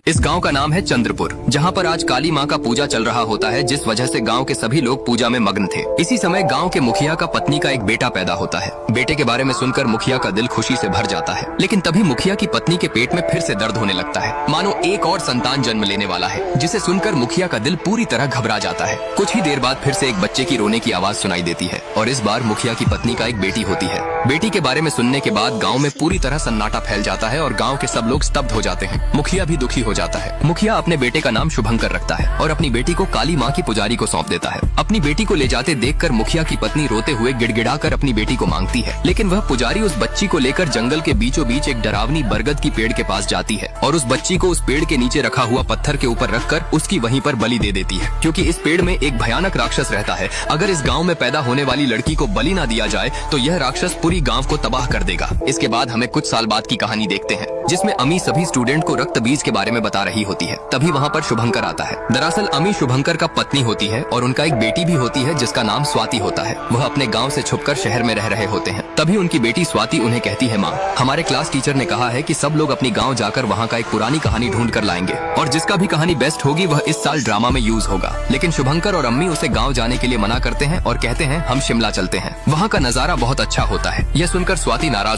इस गांव का नाम है चंद्रपुर, जहां पर आज काली मां का पूजा चल रहा होता है, जिस वजह से गांव के सभी लोग पूजा में मग्न थे। इसी समय गांव के मुखिया का पत्नी का एक बेटा पैदा होता है। बेटे के बारे में सुनकर मुखिया का दिल खुशी से भर जाता है, लेकिन तभी मुखिया की पत्नी के पेट में फिर से दर्द होने लगता है, मानो एक और संतान जन्म लेने वाला है, जिसे सुनकर मुखिया का दिल पूरी तरह घबरा जाता है। कुछ ही देर बाद फिर से एक बच्चे की रोने की आवाज सुनाई देती है और इस बार मुखिया की पत्नी का एक बेटी होती है। बेटी के बारे में सुनने के बाद गाँव में पूरी तरह सन्नाटा फैल जाता है और गाँव के सब लोग स्तब्ध हो जाते हैं। मुखिया भी दुखी हो जाता है। मुखिया अपने बेटे का नाम शुभंकर रखता है और अपनी बेटी को काली मां की पुजारी को सौंप देता है। अपनी बेटी को ले जाते देखकर मुखिया की पत्नी रोते हुए गिड़गिड़ाकर अपनी बेटी को मांगती है, लेकिन वह पुजारी उस बच्ची को लेकर जंगल के बीचों बीच एक डरावनी बरगद की पेड़ के पास जाती है और उस बच्ची को उस पेड़ के नीचे रखा हुआ पत्थर के ऊपर रखकर उसकी वहीं पर बलि दे देती है, क्योंकि इस पेड़ में एक भयानक राक्षस रहता है। अगर इस गाँव में पैदा होने वाली लड़की को बलि न दिया जाए तो यह राक्षस पूरी गाँव को तबाह कर देगा। इसके बाद हमें कुछ साल बाद की कहानी देखते हैं, जिसमें अमी सभी स्टूडेंट को रक्त बीज के बारे में बता रही होती है। तभी वहाँ पर शुभंकर आता है। दरअसल अमी शुभंकर का पत्नी होती है और उनका एक बेटी भी होती है जिसका नाम स्वाति होता है। वह अपने गांव से छुपकर शहर में रह रहे होते हैं। तभी उनकी बेटी स्वाति उन्हें कहती है, माँ, हमारे क्लास टीचर ने कहा है कि सब लोग अपनी गांव जाकर वहाँ का एक पुरानी कहानी ढूंढ कर लाएंगे और जिसका भी कहानी बेस्ट होगी वह इस साल ड्रामा में यूज होगा। लेकिन शुभंकर और अम्मी उसे गाँव जाने के लिए मना करते हैं और कहते हैं हम शिमला चलते हैं, वहाँ का नजारा बहुत अच्छा होता है। यह सुनकर स्वाति नाराज